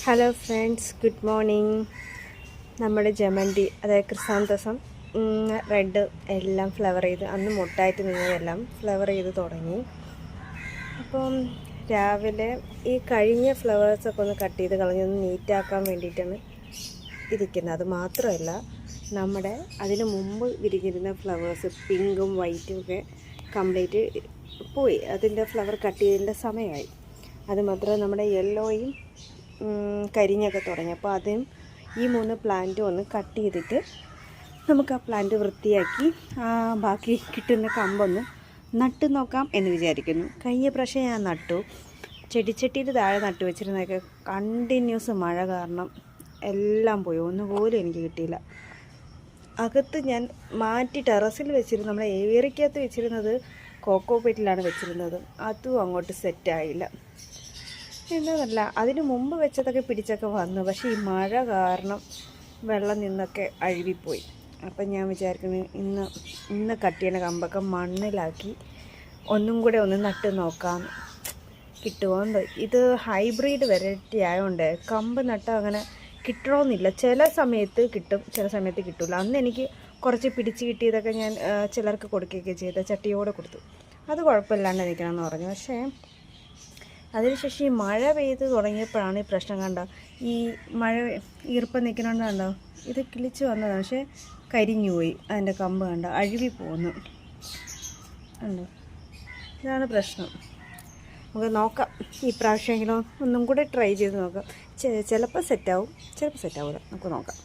Hello friends, good morning. നമ്മുടെ ജമന്തി, അതായത് ക്രിസാന്തസം, റെഡ് എല്ലാം ഫ്ലവർ ചെയ്ത്, അന്ന് മുട്ടായിട്ട് നിന്നതെല്ലാം ഫ്ലവർ ചെയ്ത് തുടങ്ങി. അപ്പം രാവിലെ ഈ കഴിഞ്ഞ ഫ്ലവേഴ്സൊക്കെ ഒന്ന് കട്ട് ചെയ്ത് കളഞ്ഞൊന്ന് നീറ്റാക്കാൻ വേണ്ടിയിട്ടാണ് ഇരിക്കുന്നത്. അത് മാത്രമല്ല, നമ്മുടെ അതിന് മുമ്പ് വിരിഞ്ഞിരുന്ന ഫ്ലവേഴ്സ് പിങ്കും വൈറ്റും ഒക്കെ കംപ്ലീറ്റ് പോയി. അതിൻ്റെ ഫ്ലവർ കട്ട് ചെയ്തതിൻ്റെ സമയമായി. അതുമാത്രമല്ല, നമ്മുടെ യെല്ലോയും കരിഞ്ഞൊക്കെ തുടങ്ങി. അപ്പോൾ അതും ഈ 3 പ്ലാന്റും ഒന്ന് കട്ട് ചെയ്തിട്ട് നമുക്ക് ആ പ്ലാന്റ് വൃത്തിയാക്കി ബാക്കി കിട്ടുന്ന കമ്പൊന്ന് നട്ട് നോക്കാം എന്ന് വിചാരിക്കുന്നു. കഴിഞ്ഞ പ്രാവശ്യം ഞാൻ നട്ടു, ചെടിച്ചട്ടിയിൽ താഴെ നട്ടു വെച്ചിരുന്നതൊക്കെ കണ്ടിന്യൂസ് മഴ കാരണം എല്ലാം പോയി, ഒന്നുപോലും എനിക്ക് കിട്ടിയില്ല. അകത്ത് ഞാൻ മാറ്റി ടെറസിൽ വെച്ചിരുന്നു, നമ്മുടെ ഏരിയക്കകത്ത് വെച്ചിരുന്നത് കോക്കോ പീറ്റിലാണ് വെച്ചിരുന്നത്. അതും അങ്ങോട്ട് സെറ്റായില്ല. എന്നതല്ല, അതിന് മുമ്പ് വെച്ചതൊക്കെ പിടിച്ചൊക്കെ വന്നു, പക്ഷേ ഈ മഴ കാരണം വെള്ളം നിന്നൊക്കെ അഴുകിപ്പോയി. അപ്പം ഞാൻ വിചാരിക്കുന്നത് ഇന്ന് കട്ട് ചെയ്യുന്ന കമ്പൊക്കെ മണ്ണിലാക്കി ഒന്നും കൂടെ ഒന്ന് നട്ട് നോക്കാം, കിട്ടുമോ. ഇത് ഹൈബ്രിഡ് വെറൈറ്റി ആയതുകൊണ്ട് കമ്പ് നട്ടാൽ അങ്ങനെ കിട്ടണമെന്നില്ല. ചില സമയത്ത് കിട്ടും, ചില സമയത്ത് കിട്ടില്ല. അന്ന് എനിക്ക് കുറച്ച് പിടിച്ച് കിട്ടിയതൊക്കെ ഞാൻ ചിലർക്ക് കൊടുക്കുകയൊക്കെ ചെയ്ത് ചട്ടിയോടെ കൊടുത്തു. അത് കുഴപ്പമില്ലാണ്ട് നിൽക്കണമെന്ന് പറഞ്ഞു. പക്ഷേ അതിനുശേഷം ഈ മഴ പെയ്ത് തുടങ്ങിയപ്പോഴാണ് ഈ പ്രശ്നം. കണ്ടോ, ഈ മഴ ഈർപ്പം നിൽക്കണോണ്ട് കണ്ടോ, ഇത് കിളിച്ച് വന്നതാണ്, പക്ഷേ കരിഞ്ഞു പോയി. അതിൻ്റെ കമ്പ് കണ്ടോ, അഴുകി പോകുന്നു. കണ്ടോ, ഇതാണ് പ്രശ്നം. നമുക്ക് നോക്കാം, ഈ പ്രാവശ്യമെങ്കിലും ഒന്നും കൂടെ ട്രൈ ചെയ്ത് നോക്കാം. ചിലപ്പോൾ സെറ്റാവും, ചിലപ്പോൾ സെറ്റാവില്ല. നമുക്ക് നോക്കാം.